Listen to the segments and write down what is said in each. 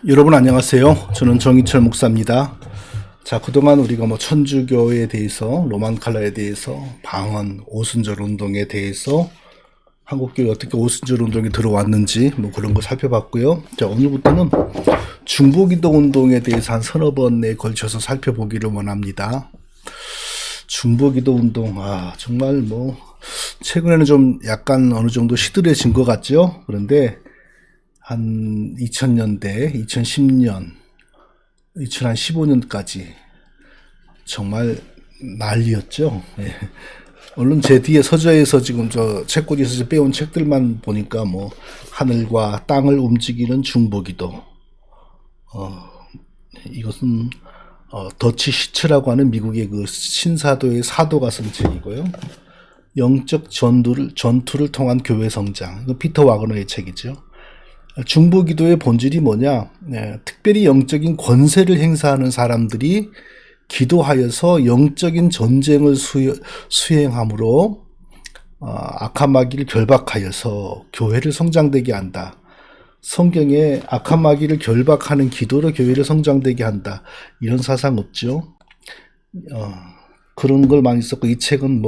여러분 안녕하세요. 저는 정희철 목사입니다. 자, 그동안 우리가 천주교에 대해서, 로만 칼라에 대해서, 방언, 오순절 운동에 대해서, 한국교회 어떻게 오순절 운동이 들어왔는지 그런 거 살펴봤고요. 자, 오늘부터는 중보기도 운동에 대해서 한 서너 번에 걸쳐서 살펴보기를 원합니다. 중보기도 운동, 정말 최근에는 좀 약간 어느 정도 시들해진 것 같죠? 그런데 한 2000년대, 2010년, 2015년까지 정말 난리였죠. 예. 물론 제 뒤에 서재에서 지금 저 책꽂이에서 빼온 책들만 보니까 하늘과 땅을 움직이는 중보기도, 이것은 더치 시츠라고 하는 미국의 그 신사도의 사도가 쓴 책이고요. 영적 전투를 통한 교회 성장, 이거 피터 와그너의 책이죠. 중보기도의 본질이 뭐냐? 특별히 영적인 권세를 행사하는 사람들이 기도하여서 영적인 전쟁을 수행함으로 악한 마귀를 결박하여서 교회를 성장되게 한다. 성경에 악한 마귀를 결박하는 기도로 교회를 성장되게 한다. 이런 사상 없죠. 그런 걸 많이 썼고, 이 책은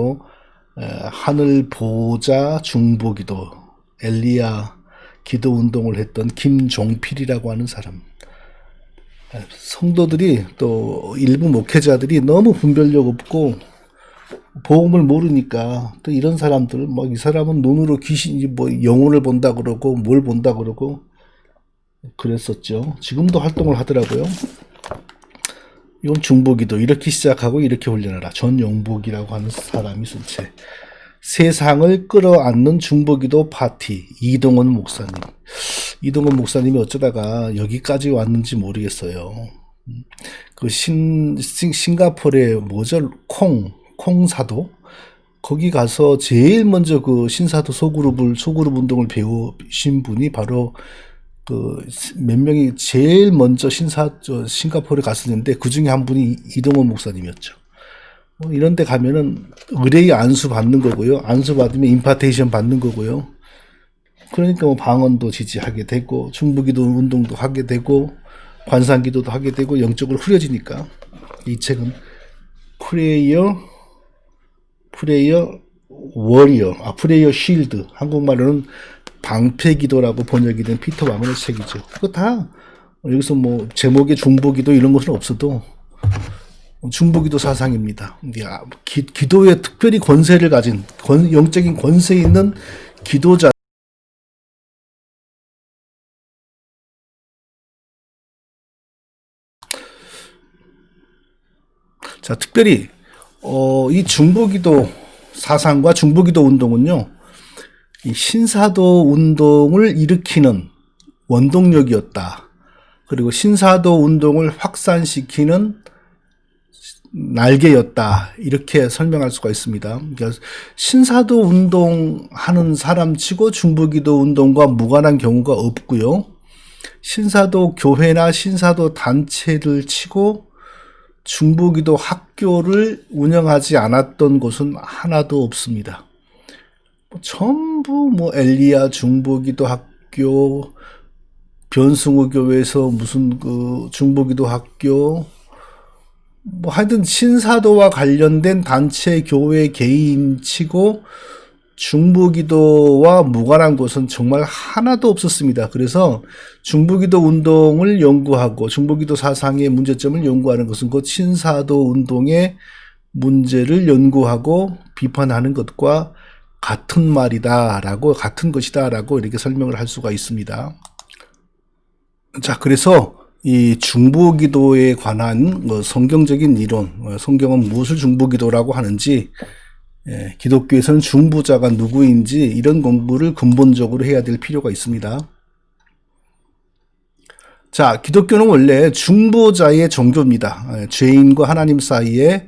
하늘 보좌 중보기도, 엘리야 기도 운동을 했던 김종필이라고 하는 사람. 성도들이 또 일부 목회자들이 너무 분별력 없고 복음을 모르니까 또 이런 사람들, 이 사람은 눈으로 영혼을 본다 그러고 뭘 본다 그러고 그랬었죠. 지금도 활동을 하더라고요. 이건 중보기도, 이렇게 시작하고 이렇게 훈련하라. 전용복이라고 하는 사람이 쓴 책. 세상을 끌어안는 중보기도 파티, 이동원 목사님. 이동원 목사님이 어쩌다가 여기까지 왔는지 모르겠어요. 그 싱가포르의 콩사도? 거기 가서 제일 먼저 그 신사도 소그룹 운동을 배우신 분이 바로 몇 명이 제일 먼저 싱가포르에 갔었는데 그 중에 한 분이 이동원 목사님이었죠. 이런 데 가면은 의뢰의 안수 받는 거고요. 안수 받으면 임파테이션 받는 거고요. 그러니까 방언도 지지하게 되고, 중보기도 운동도 하게 되고, 관상기도도 하게 되고, 영적으로 흐려지니까. 이 책은 프레이어 워리어, 프레이어 쉴드, 한국말로는 방패기도라고 번역이 된 피터 와그너 책이죠. 그거 다 여기서 제목에 중보기도 이런 것은 없어도 중보기도 사상입니다. 기도에 특별히 권세를 가진, 영적인 권세 있는 기도자. 자, 특별히 이 중보기도 사상과 중보기도 운동은요, 이 신사도 운동을 일으키는 원동력이었다. 그리고 신사도 운동을 확산시키는 날개였다. 이렇게 설명할 수가 있습니다. 그러니까 신사도 운동하는 사람치고 중보기도 운동과 무관한 경우가 없고요. 신사도 교회나 신사도 단체를 치고 중보기도 학교를 운영하지 않았던 곳은 하나도 없습니다. 전부 엘리야 중보기도 학교, 변승우 교회에서 무슨 중보기도 학교, 하여튼 신사도와 관련된 단체, 교회, 개인 치고 중보기도와 무관한 곳은 정말 하나도 없었습니다. 그래서 중보기도 운동을 연구하고 중보기도 사상의 문제점을 연구하는 것은 곧 신사도 운동의 문제를 연구하고 비판하는 것과 같은 것이다라고 이렇게 설명을 할 수가 있습니다. 자, 그래서 이 중보기도에 관한 성경적인 이론, 성경은 무엇을 중보기도라고 하는지, 기독교에서는 중보자가 누구인지 이런 공부를 근본적으로 해야 될 필요가 있습니다. 자, 기독교는 원래 중보자의 종교입니다. 죄인과 하나님 사이에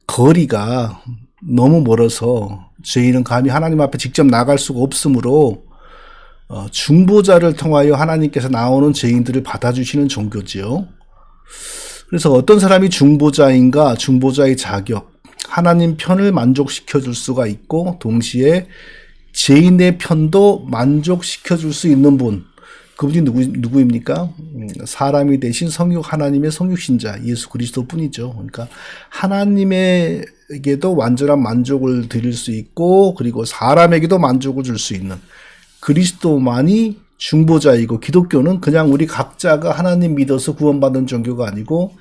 거리가 너무 멀어서 죄인은 감히 하나님 앞에 직접 나갈 수가 없으므로 중보자를 통하여 하나님께서 나오는 죄인들을 받아주시는 종교지요. 그래서 어떤 사람이 중보자인가, 중보자의 자격, 하나님 편을 만족시켜 줄 수가 있고 동시에 죄인의 편도 만족시켜 줄 수 있는 분, 그분이 누구입니까? 사람이 되신 성육 하나님의 성육신자 예수 그리스도뿐이죠. 그러니까 하나님에게도 완전한 만족을 드릴 수 있고 그리고 사람에게도 만족을 줄 수 있는 그리스도만이 중보자이고 기독교는 그냥 우리 각자가 하나님 믿어서 구원받는 종교가 아니고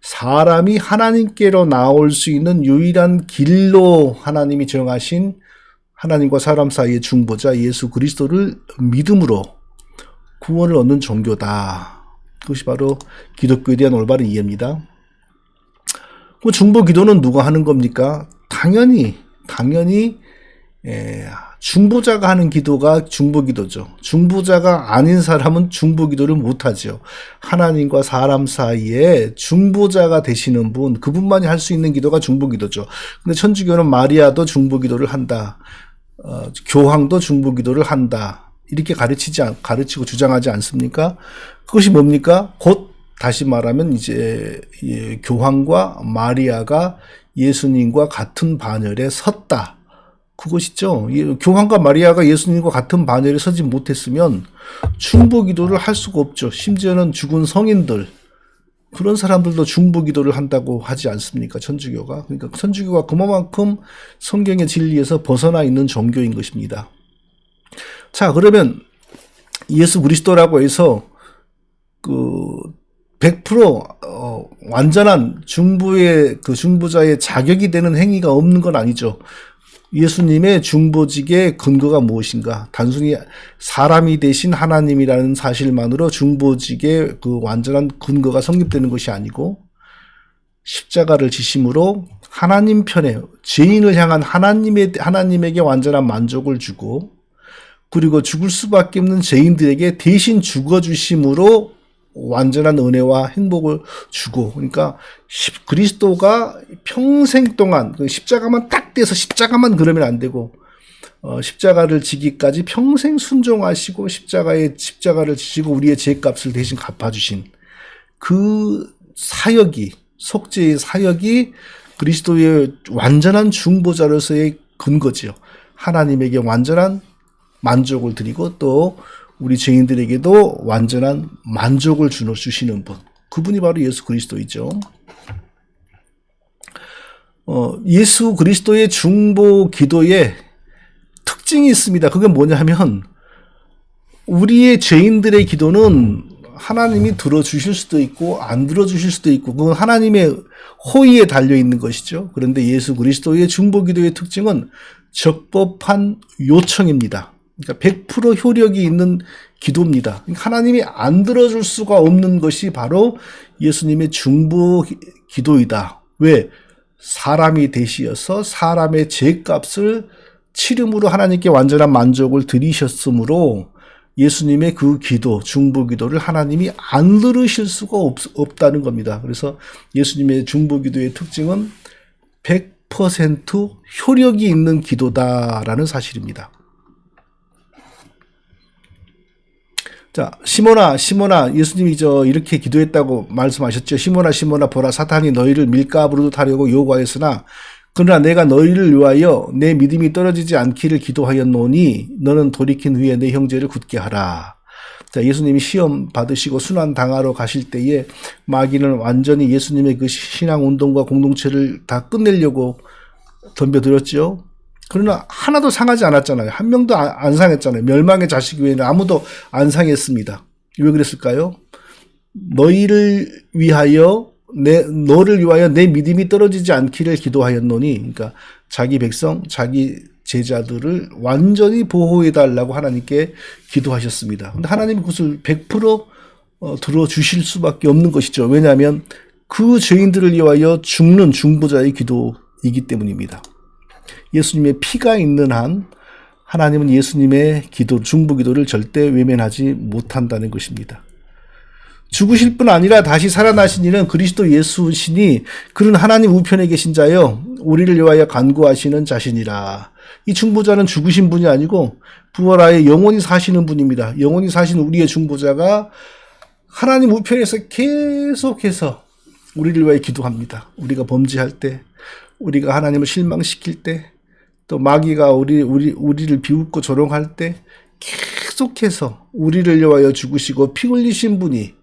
사람이 하나님께로 나올 수 있는 유일한 길로 하나님이 정하신 하나님과 사람 사이의 중보자 예수 그리스도를 믿음으로 구원을 얻는 종교다. 그것이 바로 기독교에 대한 올바른 이해입니다. 그 중보 기도는 누가 하는 겁니까? 당연히 중보자가 하는 기도가 중보 기도죠. 중보자가 아닌 사람은 중보 기도를 못하죠. 하나님과 사람 사이에 중보자가 되시는 분, 그분만이 할 수 있는 기도가 중보 기도죠. 근데 천주교는 마리아도 중보 기도를 한다. 교황도 중보 기도를 한다. 이렇게 가르치고 주장하지 않습니까? 그것이 뭡니까? 곧 다시 말하면 이제 교황과 마리아가 예수님과 같은 반열에 섰다. 그것이죠. 교황과 마리아가 예수님과 같은 반열에 서지 못했으면 중보 기도를 할 수가 없죠. 심지어는 죽은 성인들, 그런 사람들도 중보 기도를 한다고 하지 않습니까? 천주교가. 그러니까 천주교가 그만큼 성경의 진리에서 벗어나 있는 종교인 것입니다. 자, 그러면 예수 그리스도라고 해서 100% 완전한 중보자의 자격이 되는 행위가 없는 건 아니죠. 예수님의 중보직의 근거가 무엇인가? 단순히 사람이 되신 하나님이라는 사실만으로 중보직의 그 완전한 근거가 성립되는 것이 아니고 십자가를 지심으로 하나님 편에 죄인을 향한 하나님에게 완전한 만족을 주고 그리고 죽을 수밖에 없는 죄인들에게 대신 죽어주심으로 완전한 은혜와 행복을 주고, 그러니까 그리스도가 평생 동안 십자가만 딱 떼서 십자가만 그러면 안 되고 십자가를 지기까지 평생 순종하시고 십자가를 지시고 우리의 죄값을 대신 갚아주신 그 사역이, 속죄의 사역이 그리스도의 완전한 중보자로서의 근거지요. 하나님에게 완전한 만족을 드리고 또 우리 죄인들에게도 완전한 만족을 주시는 분. 그분이 바로 예수 그리스도이죠. 예수 그리스도의 중보 기도에 특징이 있습니다. 그게 뭐냐면 우리의 죄인들의 기도는 하나님이 들어주실 수도 있고 안 들어주실 수도 있고 그건 하나님의 호의에 달려있는 것이죠. 그런데 예수 그리스도의 중보 기도의 특징은 적법한 요청입니다. 그러니까 100% 효력이 있는 기도입니다. 하나님이 안 들어줄 수가 없는 것이 바로 예수님의 중보 기도이다. 왜? 사람이 되시어서 사람의 죄값을 치름으로 하나님께 완전한 만족을 드리셨으므로 예수님의 그 기도, 중보 기도를 하나님이 안 들으실 수가 없다는 겁니다. 그래서 예수님의 중보 기도의 특징은 100% 효력이 있는 기도다라는 사실입니다. 자, 시몬아, 예수님이 이렇게 기도했다고 말씀하셨죠. 시몬아, 보라, 사탄이 너희를 밀가부르듯 하려고 요구하였으나, 그러나 내가 너희를 위하여 내 믿음이 떨어지지 않기를 기도하였노니, 너는 돌이킨 후에 내 형제를 굳게 하라. 자, 예수님이 시험 받으시고 순환 당하러 가실 때에 마귀는 완전히 예수님의 그 신앙 운동과 공동체를 다 끝내려고 덤벼들었죠. 그러나 하나도 상하지 않았잖아요. 한 명도 안 상했잖아요. 멸망의 자식 외에는 아무도 안 상했습니다. 왜 그랬을까요? 너를 위하여 내 믿음이 떨어지지 않기를 기도하였노니, 그러니까 자기 백성, 자기 제자들을 완전히 보호해달라고 하나님께 기도하셨습니다. 근데 하나님이 그것을 100% 들어주실 수밖에 없는 것이죠. 왜냐하면 그 죄인들을 위하여 죽는 중보자의 기도이기 때문입니다. 예수님의 피가 있는 한 하나님은 예수님의 기도, 중보 기도를 절대 외면하지 못한다는 것입니다. 죽으실 뿐 아니라 다시 살아나신 이는 그리스도 예수시니 그는 하나님 우편에 계신 자여 우리를 위하여 간구하시는 자신이라. 이 중보자는 죽으신 분이 아니고 부활하여 영원히 사시는 분입니다. 영원히 사신 우리의 중보자가 하나님 우편에서 계속해서 우리를 위하여 기도합니다. 우리가 범죄할 때, 우리가 하나님을 실망시킬 때, 또 마귀가 우리를 비웃고 조롱할 때 계속해서 우리를 위하여 죽으시고 피 흘리신 분이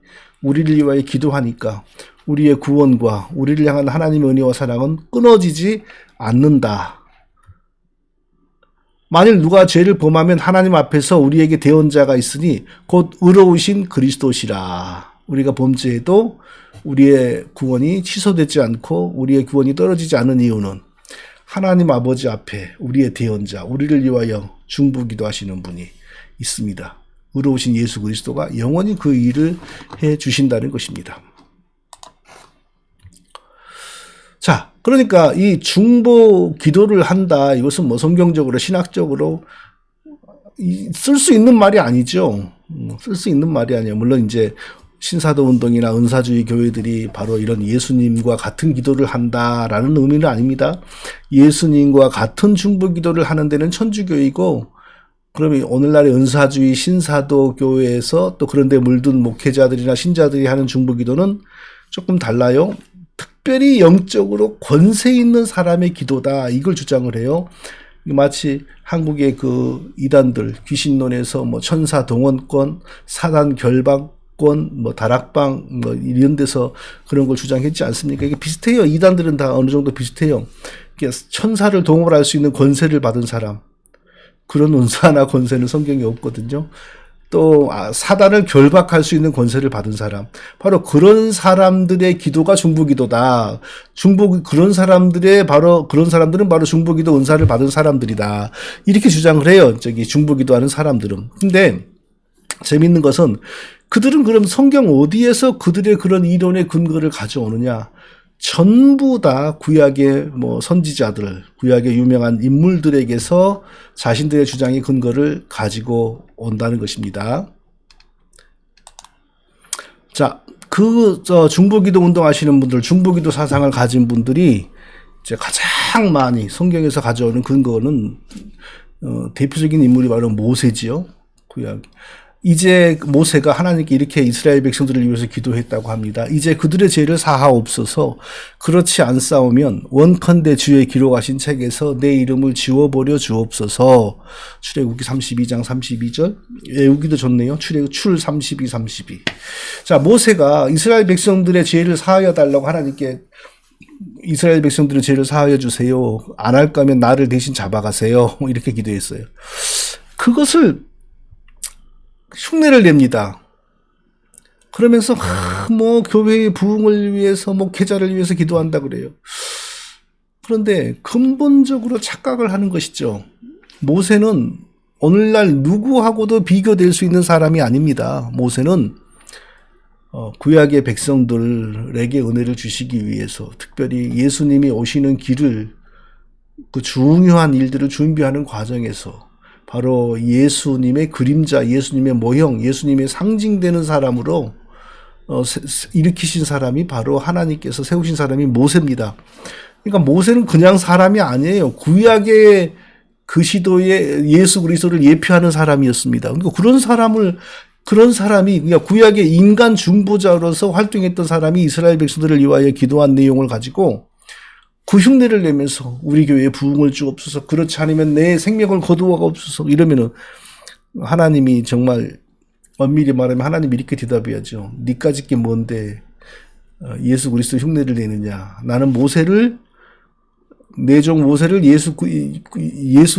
우리를 위하여 기도하니까 우리의 구원과 우리를 향한 하나님의 은혜와 사랑은 끊어지지 않는다. 만일 누가 죄를 범하면 하나님 앞에서 우리에게 대언자가 있으니 곧 의로우신 그리스도시라. 우리가 범죄해도 우리의 구원이 취소되지 않고 우리의 구원이 떨어지지 않은 이유는 하나님 아버지 앞에 우리의 대언자, 우리를 위하여 중보기도 하시는 분이 있습니다. 의로우신 예수 그리스도가 영원히 그 일을 해 주신다는 것입니다. 자, 그러니까 이 중보 기도를 한다. 이것은 뭐 성경적으로 신학적으로 쓸 수 있는 말이 아니죠. 쓸 수 있는 말이 아니에요. 물론 이제 신사도 운동이나 은사주의 교회들이 바로 이런 예수님과 같은 기도를 한다라는 의미는 아닙니다. 예수님과 같은 중보 기도를 하는 데는 천주교이고, 그러면 오늘날의 은사주의 신사도 교회에서 또 그런 데 물든 목회자들이나 신자들이 하는 중보 기도는 조금 달라요. 특별히 영적으로 권세 있는 사람의 기도다. 이걸 주장을 해요. 마치 한국의 그 이단들, 귀신론에서 뭐 천사 동원권, 사단 결박권, 뭐 다락방, 뭐 이런 데서 그런 걸 주장했지 않습니까? 이게 비슷해요. 이단들은 다 어느 정도 비슷해요. 천사를 동원할 수 있는 권세를 받은 사람. 그런 은사나 권세는 성경에 없거든요. 또 사단을 결박할 수 있는 권세를 받은 사람, 바로 그런 사람들의 기도가 중보기도다. 그런 사람들은 바로 중보기도 은사를 받은 사람들이다. 이렇게 주장을 해요. 중보기도하는 사람들은. 근데 재밌는 것은 그들은 그럼 성경 어디에서 그들의 그런 이론의 근거를 가져오느냐? 전부 다 구약의 뭐 선지자들, 구약의 유명한 인물들에게서 자신들의 주장의 근거를 가지고 온다는 것입니다. 자, 중보기도 운동하시는 분들, 중보기도 사상을 가진 분들이 이제 가장 많이 성경에서 가져오는 근거는 대표적인 인물이 바로 모세지요. 구약. 이제 모세가 하나님께 이렇게 이스라엘 백성들을 위해서 기도했다고 합니다. 이제 그들의 죄를 사하옵소서. 그렇지 않사오면 원컨대 주의 기록하신 책에서 내 이름을 지워버려 주옵소서. 출애굽기 32장 32절. 외우기도 좋네요. 출 32, 32. 자, 모세가 이스라엘 백성들의 죄를 사하여 달라고 하나님께 이스라엘 백성들의 죄를 사하여 주세요. 안 할 거면 나를 대신 잡아가세요. 이렇게 기도했어요. 그것을 흉내를 냅니다. 그러면서 뭐 교회의 부흥을 위해서 목회자를 위해서 기도한다 그래요. 그런데 근본적으로 착각을 하는 것이죠. 모세는 오늘날 누구하고도 비교될 수 있는 사람이 아닙니다. 모세는 구약의 백성들에게 은혜를 주시기 위해서 특별히 예수님이 오시는 길을 그 중요한 일들을 준비하는 과정에서 바로 예수님의 그림자, 예수님의 모형, 예수님의 상징되는 사람으로 일으키신 사람이 바로 하나님께서 세우신 사람이 모세입니다. 그러니까 모세는 그냥 사람이 아니에요. 구약의 그 시도에 예수 그리스도를 예표하는 사람이었습니다. 그러니까 그런 사람이 그러니까 구약의 인간 중보자로서 활동했던 사람이 이스라엘 백성들을 위하여 기도한 내용을 가지고 그 흉내를 내면서 우리 교회에 부흥을 주옵소서, 그렇지 않으면 내 생명을 거두어가옵소서 이러면은 하나님이 정말 엄밀히 말하면 하나님이 이렇게 대답해야죠. 니까짓 게 뭔데 예수 그리스도 흉내를 내느냐. 나는 내 종 모세를 예수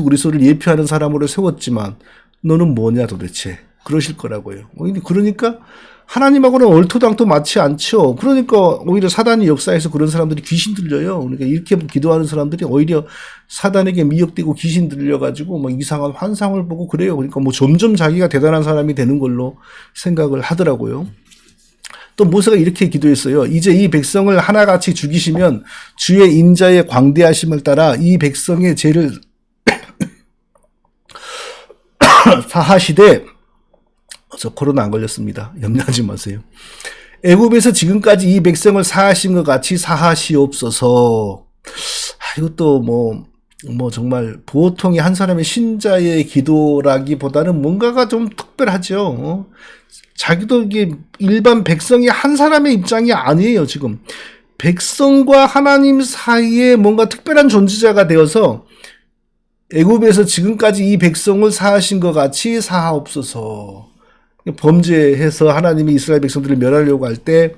그리스도를 예표하는 사람으로 세웠지만 너는 뭐냐 도대체. 그러실 거라고요. 그러니까 하나님하고는 얼토당토 맞지 않죠. 그러니까 오히려 사단이 역사에서 그런 사람들이 귀신 들려요. 그러니까 이렇게 기도하는 사람들이 오히려 사단에게 미혹되고 귀신 들려가지고 뭐 이상한 환상을 보고 그래요. 그러니까 뭐 점점 자기가 대단한 사람이 되는 걸로 생각을 하더라고요. 또 모세가 이렇게 기도했어요. 이제 이 백성을 하나같이 죽이시면 주의 인자의 광대하심을 따라 이 백성의 죄를 사하시되, 저 코로나 안 걸렸습니다. 염려하지 마세요. 애굽에서 지금까지 이 백성을 사하신 것 같이 사하시옵소서. 이것도 뭐 정말 보통의 한 사람의 신자의 기도라기보다는 뭔가가 좀 특별하죠. 자기도 이게 일반 백성이 한 사람의 입장이 아니에요. 지금 백성과 하나님 사이에 뭔가 특별한 존재자가 되어서 애굽에서 지금까지 이 백성을 사하신 것 같이 사하옵소서. 범죄해서 하나님이 이스라엘 백성들을 멸하려고 할 때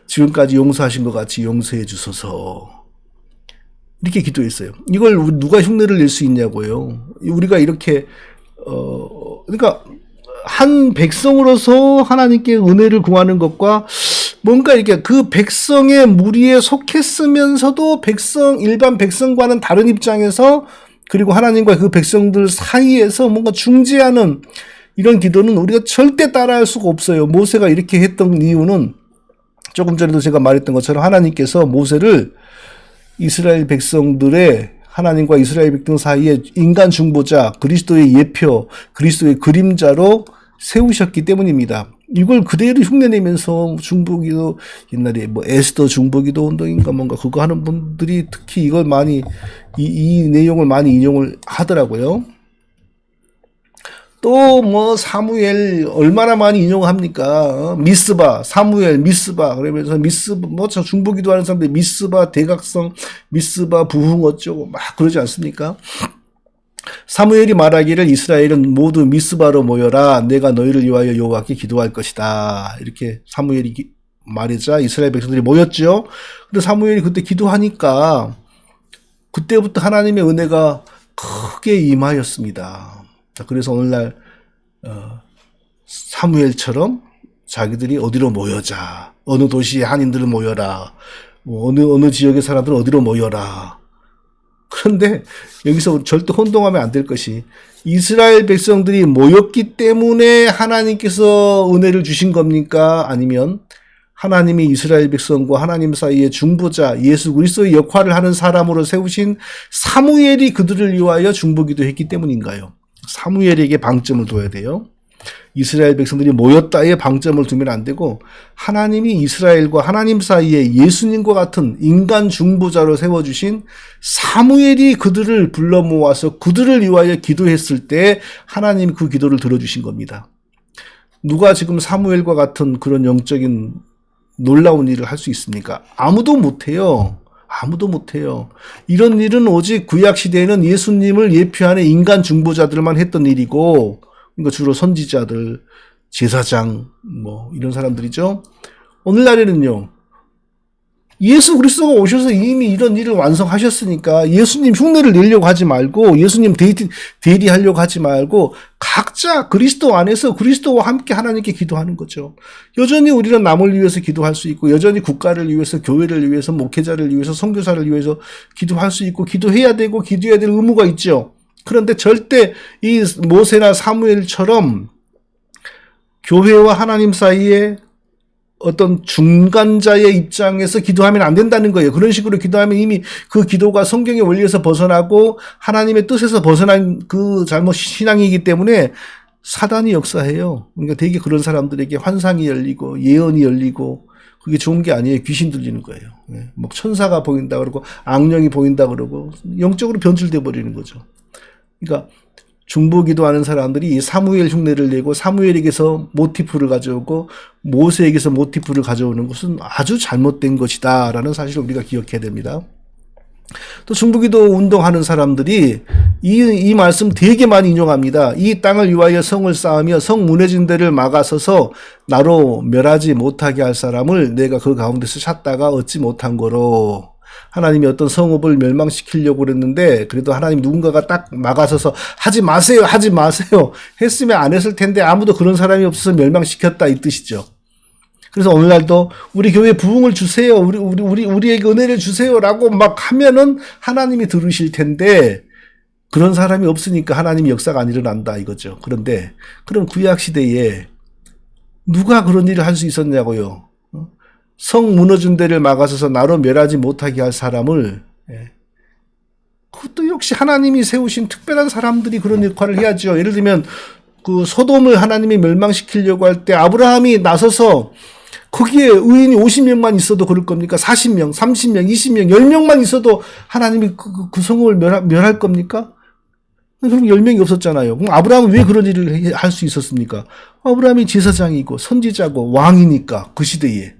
지금까지 용서하신 것 같이 용서해 주소서. 이렇게 기도했어요. 이걸 누가 흉내를 낼 수 있냐고요. 우리가 이렇게 그러니까 한 백성으로서 하나님께 은혜를 구하는 것과 뭔가 이렇게 그 백성의 무리에 속했으면서도 일반 백성과는 다른 입장에서 그리고 하나님과 그 백성들 사이에서 뭔가 중재하는 이런 기도는 우리가 절대 따라할 수가 없어요. 모세가 이렇게 했던 이유는 조금 전에도 제가 말했던 것처럼 하나님께서 모세를 이스라엘 백성들의 하나님과 이스라엘 백성 사이에 인간 중보자, 그리스도의 예표, 그리스도의 그림자로 세우셨기 때문입니다. 이걸 그대로 흉내내면서 중보기도 옛날에 뭐 에스더 중보기도 운동인가 뭔가 그거 하는 분들이 특히 이걸 많이 이 내용을 많이 인용을 하더라고요. 또 뭐 사무엘 얼마나 많이 인용합니까? 미스바, 사무엘, 미스바 그러면서 미스바 뭐 저 중보기도 하는 사람들 미스바 대각성, 미스바 부흥 어쩌고 막 그러지 않습니까? 사무엘이 말하기를 이스라엘은 모두 미스바로 모여라. 내가 너희를 위하여 여호와께 기도할 것이다. 이렇게 사무엘이 말하자 이스라엘 백성들이 모였죠. 근데 사무엘이 그때 기도하니까 그때부터 하나님의 은혜가 크게 임하였습니다. 그래서 오늘날 사무엘처럼 자기들이 어디로 모여자. 어느 도시에 한인들은 모여라. 뭐 어느 지역의 사람들은 어디로 모여라. 그런데 여기서 절대 혼동하면 안 될 것이 이스라엘 백성들이 모였기 때문에 하나님께서 은혜를 주신 겁니까? 아니면 하나님이 이스라엘 백성과 하나님 사이의 중보자 예수 그리스도의 역할을 하는 사람으로 세우신 사무엘이 그들을 위하여 중보기도 했기 때문인가요? 사무엘에게 방점을 둬야 돼요. 이스라엘 백성들이 모였다에 방점을 두면 안 되고 하나님이 이스라엘과 하나님 사이에 예수님과 같은 인간 중보자로 세워주신 사무엘이 그들을 불러 모아서 그들을 위하여 기도했을 때 하나님이 그 기도를 들어주신 겁니다. 누가 지금 사무엘과 같은 그런 영적인 놀라운 일을 할 수 있습니까? 아무도 못해요. 아무도 못해요. 이런 일은 오직 구약시대에는 예수님을 예표하는 인간 중보자들만 했던 일이고 그러니까 주로 선지자들, 제사장 뭐 이런 사람들이죠. 오늘날에는요. 예수 그리스도가 오셔서 이미 이런 일을 완성하셨으니까 예수님 흉내를 내려고 하지 말고 예수님 대리하려고 하지 말고 각자 그리스도 안에서 그리스도와 함께 하나님께 기도하는 거죠. 여전히 우리는 남을 위해서 기도할 수 있고 여전히 국가를 위해서 교회를 위해서 목회자를 위해서 선교사를 위해서 기도할 수 있고 기도해야 되고 기도해야 될 의무가 있죠. 그런데 절대 이 모세나 사무엘처럼 교회와 하나님 사이에 어떤 중간자의 입장에서 기도하면 안 된다는 거예요. 그런 식으로 기도하면 이미 그 기도가 성경의 원리에서 벗어나고 하나님의 뜻에서 벗어난 그 잘못 신앙이기 때문에 사단이 역사해요. 그러니까 되게 그런 사람들에게 환상이 열리고 예언이 열리고 그게 좋은 게 아니에요. 귀신 들리는 거예요. 뭐 천사가 보인다 그러고 악령이 보인다 그러고 영적으로 변질돼 버리는 거죠. 그러니까 중보기도하는 사람들이 이 사무엘 흉내를 내고 사무엘에게서 모티프를 가져오고 모세에게서 모티프를 가져오는 것은 아주 잘못된 것이다라는 사실을 우리가 기억해야 됩니다. 또 중보기도 운동하는 사람들이 이 말씀 되게 많이 인용합니다. 이 땅을 위하여 성을 쌓으며 성 무너진 데를 막아서서 나로 멸하지 못하게 할 사람을 내가 그 가운데서 찾다가 얻지 못한 거로. 하나님이 어떤 성읍을 멸망시키려고 그랬는데 그래도 하나님 누군가가 딱 막아서서 하지 마세요 했으면 안 했을 텐데 아무도 그런 사람이 없어서 멸망시켰다 이 뜻이죠. 그래서 오늘날도 우리 교회에 부흥을 주세요. 우리에게 은혜를 주세요라고 막 하면은 하나님이 들으실 텐데 그런 사람이 없으니까 하나님의 역사가 안 일어난다 이거죠. 그런데 그럼 구약 시대에 누가 그런 일을 할 수 있었냐고요. 성 무너진 데를 막아서서 나로 멸하지 못하게 할 사람을 그것도 역시 하나님이 세우신 특별한 사람들이 그런 역할을 해야죠. 예를 들면 그 소돔을 하나님이 멸망시키려고 할 때 아브라함이 나서서 거기에 의인이 50명만 있어도 그럴 겁니까? 40명, 30명, 20명, 10명만 있어도 하나님이 그 성을 멸할 겁니까? 그럼 10명이 없었잖아요. 그럼 아브라함은 왜 그런 일을 할 수 있었습니까? 아브라함이 제사장이고 선지자고 왕이니까 그 시대에.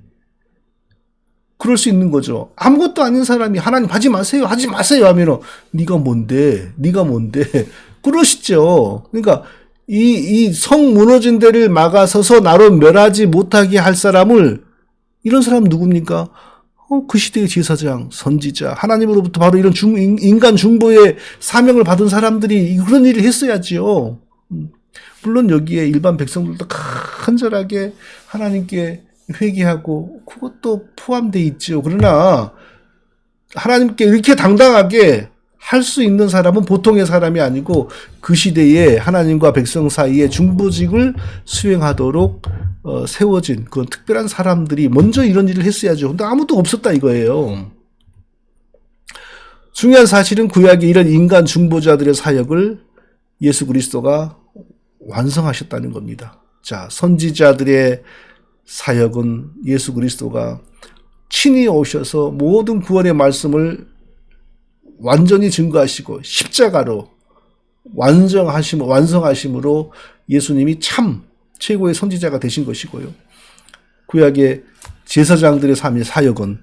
그럴 수 있는 거죠. 아무것도 아닌 사람이 하나님 하지 마세요 하면은 네가 뭔데 그러시죠. 그러니까 이 성 무너진 데를 막아서서 나로 멸하지 못하게 할 사람을, 이런 사람 누굽니까? 그 시대의 제사장, 선지자, 하나님으로부터 바로 이런 인간 중보의 사명을 받은 사람들이 그런 일을 했어야지요. 물론 여기에 일반 백성들도 간절하게 하나님께 회개하고 그것도 포함되어 있죠. 그러나 하나님께 이렇게 당당하게 할 수 있는 사람은 보통의 사람이 아니고 그 시대에 하나님과 백성 사이에 중보직을 수행하도록 세워진 그런 특별한 사람들이 먼저 이런 일을 했어야죠. 근데 아무도 없었다 이거예요. 중요한 사실은 구약의 이런 인간 중보자들의 사역을 예수 그리스도가 완성하셨다는 겁니다. 자, 선지자들의 사역은 예수 그리스도가 친히 오셔서 모든 구원의 말씀을 완전히 증거하시고 십자가로 완성하심으로 예수님이 참 최고의 선지자가 되신 것이고요. 구약의 제사장들의 삶의 사역은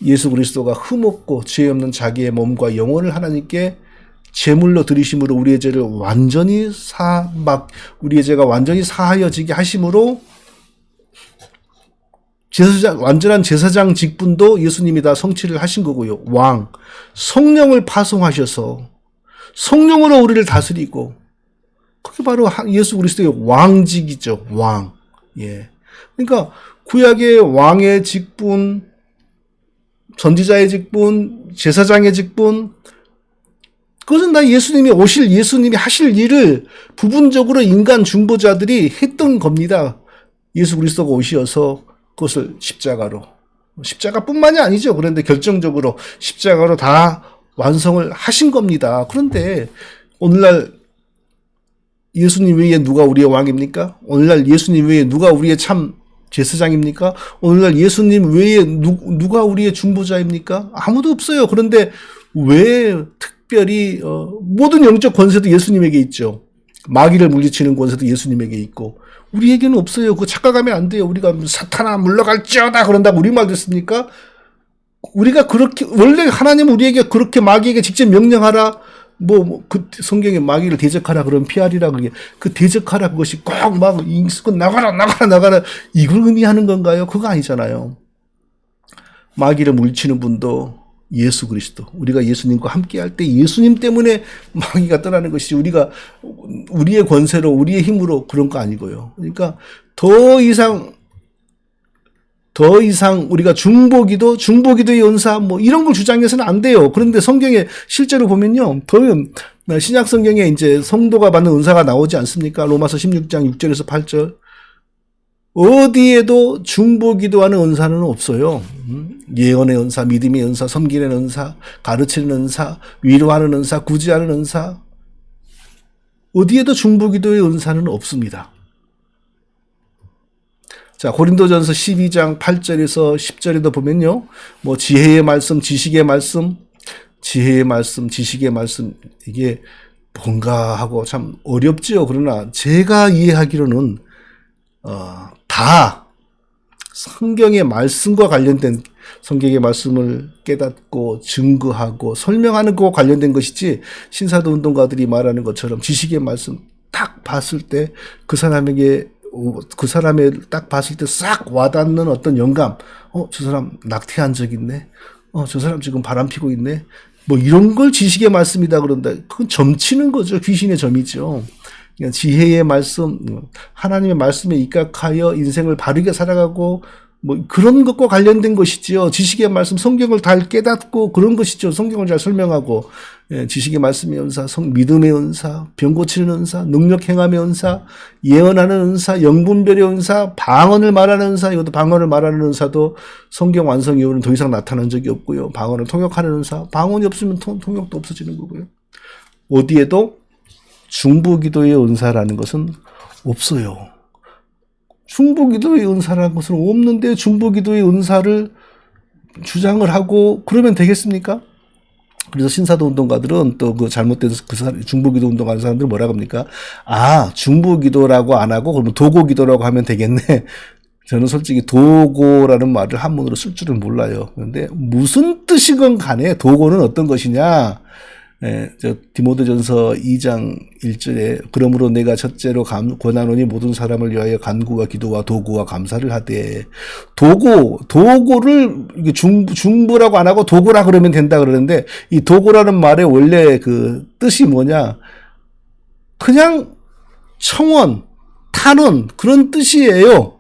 예수 그리스도가 흠없고 죄 없는 자기의 몸과 영혼을 하나님께 제물로 드리심으로 우리의 죄를 우리의 죄가 완전히 사하여지게 하심으로 완전한 제사장 직분도 예수님이 다 성취를 하신 거고요. 왕, 성령을 파송하셔서 성령으로 우리를 다스리고, 그게 바로 예수 그리스도의 왕직이죠. 왕. 예. 그러니까 구약의 왕의 직분, 선지자의 직분, 제사장의 직분, 그것은 다 예수님이 하실 일을 부분적으로 인간 중보자들이 했던 겁니다. 예수 그리스도가 오셔서 그것을 십자가뿐만이 아니죠. 그런데 결정적으로 십자가로 다 완성을 하신 겁니다. 그런데 오늘날 예수님 외에 누가 우리의 왕입니까? 오늘날 예수님 외에 누가 우리의 참 제사장입니까? 오늘날 예수님 외에 누가 우리의 중보자입니까? 아무도 없어요. 그런데 왜 특별히 모든 영적 권세도 예수님에게 있죠. 마귀를 물리치는 권세도 예수님에게 있고 우리에게는 없어요. 그거 착각하면 안 돼요. 우리가 사탄아 물러갈지어다 그런다고 우리말 됐습니까? 우리가 그렇게 원래 하나님은 우리에게 그렇게 마귀에게 직접 명령하라. 그 성경에 마귀를 대적하라 그런 피하리라 그게 그 대적하라 그것이 꼭 막 나가라 이걸 의미하는 건가요? 그거 아니잖아요. 마귀를 물리치는 분도 예수 그리스도, 우리가 예수님과 함께 할 때 예수님 때문에 마귀가 떠나는 것이지 우리가 우리의 권세로 우리의 힘으로 그런 거 아니고요. 그러니까 더 이상 우리가 중보기도의 은사 이런 걸 주장해서는 안 돼요. 그런데 성경에 실제로 보면요. 신약 성경에 이제 성도가 받는 은사가 나오지 않습니까? 로마서 16장 6절에서 8절. 어디에도 중보기도하는 은사는 없어요. 예언의 은사, 믿음의 은사, 섬기는 은사, 가르치는 은사, 위로하는 은사, 구제하는 은사. 어디에도 중보기도의 은사는 없습니다. 자, 고린도전서 12장 8절에서 10절에도 보면요. 지혜의 말씀, 지식의 말씀, 이게 뭔가 하고 참 어렵지요. 그러나 제가 이해하기로는 다 성경의 말씀과 관련된 성경의 말씀을 깨닫고 증거하고 설명하는 것과 관련된 것이지 신사도 운동가들이 말하는 것처럼 지식의 말씀 딱 봤을 때 그 사람의 딱 봤을 때 싹 와닿는 어떤 영감, 저 사람 낙태한 적 있네, 저 사람 지금 바람 피고 있네, 이런 걸 지식의 말씀이다 그런다. 그건 점치는 거죠. 귀신의 점이죠. 그러니까 지혜의 말씀, 하나님의 말씀에 입각하여 인생을 바르게 살아가고 그런 것과 관련된 것이지요. 지식의 말씀, 성경을 잘 깨닫고 그런 것이죠. 성경을 잘 설명하고, 지식의 말씀의 은사, 믿음의 은사, 병 고치는 은사, 능력 행함의 은사, 예언하는 은사, 영분별의 은사, 방언을 말하는 은사. 이것도 방언을 말하는 은사도 성경 완성 이후로는 더 이상 나타난 적이 없고요. 방언을 통역하는 은사, 방언이 없으면 통역도 없어지는 거고요. 어디에도 중보기도의 은사라는 것은 없어요. 중보기도의 은사라는 것은 없는데 중보기도의 은사를 주장을 하고 그러면 되겠습니까? 그래서 신사도 운동가들은 또 그 잘못된 중보기도 운동하는 사람들은 뭐라고 합니까? 중보기도라고 안 하고 그러면 도고기도라고 하면 되겠네. 저는 솔직히 도고라는 말을 한문으로 쓸 줄은 몰라요. 그런데 무슨 뜻이건 간에 도고는 어떤 것이냐? 저 디모데전서 2장 1절에 그러므로 내가 첫째로 권하노니 모든 사람을 위하여 간구와 기도와 도구와 감사를 하되 도구를 이게 중부라고 안 하고 도구라 그러면 된다 그러는데 이 도구라는 말의 원래 그 뜻이 뭐냐? 그냥 청원, 탄원 그런 뜻이에요.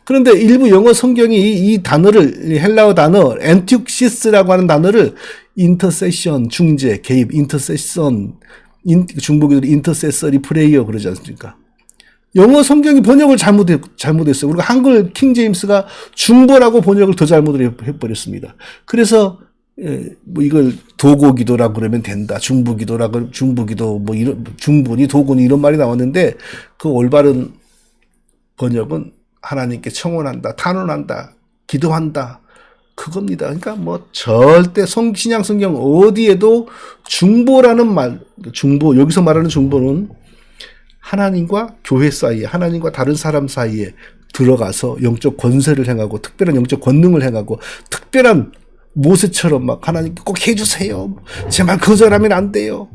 그런데 일부 영어 성경이 이 단어를 헬라어 단어 엔티옥시스라고 하는 단어를 인터세션 중재 개입 인터세션 중보기도 인터세서리 프레이어 그러지 않습니까? 영어 성경이 번역을 잘못했어요. 그리고 한글 킹제임스가 중보라고 번역을 더 잘못을 해버렸습니다. 그래서 뭐 이걸 도고기도라고 그러면 된다. 중부기도 뭐 이런 중분이 도군이 이런 말이 나왔는데 그 올바른 번역은 하나님께 청원한다, 탄원한다, 기도한다. 그겁니다. 그러니까 뭐 절대 신약 성경 어디에도 중보라는 말, 중보, 여기서 말하는 중보는 하나님과 교회 사이에, 하나님과 다른 사람 사이에 들어가서 영적 권세를 행하고, 특별한 영적 권능을 행하고, 특별한 모세처럼 막 하나님께 꼭 해주세요. 제발 거절하면 안 돼요.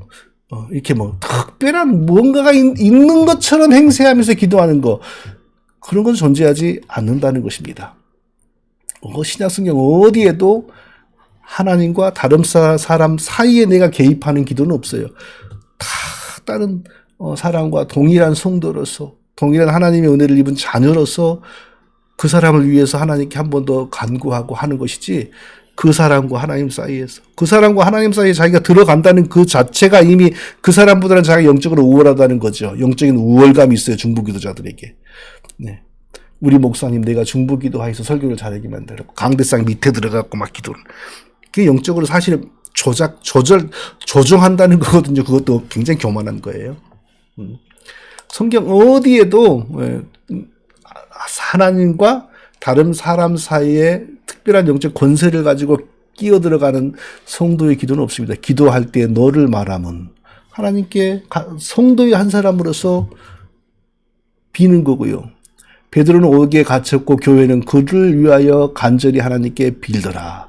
이렇게 뭐 특별한 뭔가가 있는 것처럼 행세하면서 기도하는 거. 그런 건 존재하지 않는다는 것입니다. 신약 성경 어디에도 하나님과 다른 사람 사이에 내가 개입하는 기도는 없어요. 다 다른 사람과 동일한 성도로서 동일한 하나님의 은혜를 입은 자녀로서 그 사람을 위해서 하나님께 한 번 더 간구하고 하는 것이지 그 사람과 하나님 사이에서 그 사람과 하나님 사이에 자기가 들어간다는 그 자체가 이미 그 사람보다는 자기가 영적으로 우월하다는 거죠. 영적인 우월감이 있어요. 중보기도자들에게. 네. 우리 목사님 내가 중보기도하여서 설교를 잘하게 만들었고 강대상 밑에 들어가고 막 기도를 그게 영적으로 사실 조정한다는 거거든요. 그것도 굉장히 교만한 거예요. 성경 어디에도 하나님과 다른 사람 사이에 특별한 영적 권세를 가지고 끼어 들어가는 성도의 기도는 없습니다. 기도할 때 너를 말하면 하나님께 성도의 한 사람으로서 비는 거고요. 베드로는 옥에 갇혔고 교회는 그를 위하여 간절히 하나님께 빌더라.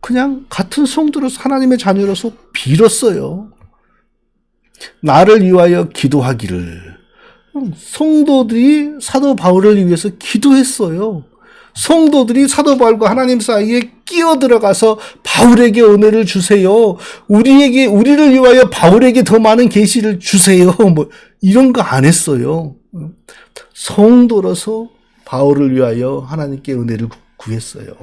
그냥 같은 성도로서 하나님의 자녀로서 빌었어요. 나를 위하여 기도하기를. 성도들이 사도 바울을 위해서 기도했어요. 성도들이 사도 바울과 하나님 사이에 끼어 들어가서 바울에게 은혜를 주세요. 우리를 위하여 바울에게 더 많은 계시를 주세요. 뭐 이런 거 안 했어요. 성도로서 바울을 위하여 하나님께 은혜를 구했어요.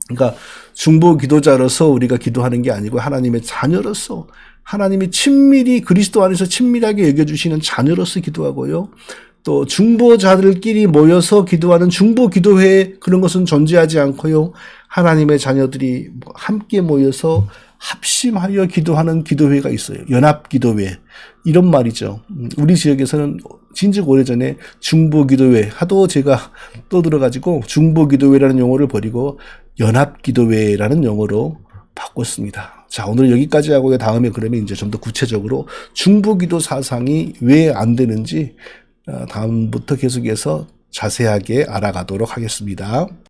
그러니까 중보 기도자로서 우리가 기도하는 게 아니고 하나님의 자녀로서 하나님이 친밀히 그리스도 안에서 친밀하게 여겨주시는 자녀로서 기도하고요. 또 중보자들끼리 모여서 기도하는 중보 기도회 그런 것은 존재하지 않고요. 하나님의 자녀들이 함께 모여서 합심하여 기도하는 기도회가 있어요. 연합기도회 이런 말이죠. 우리 지역에서는 진즉 오래전에 중보기도회 하도 제가 떠들어가지고 중보기도회라는 용어를 버리고 연합기도회라는 용어로 바꿨습니다. 자, 오늘 여기까지 하고요. 다음에 그러면 이제 좀 더 구체적으로 중보기도 사상이 왜 안 되는지 다음부터 계속해서 자세하게 알아가도록 하겠습니다.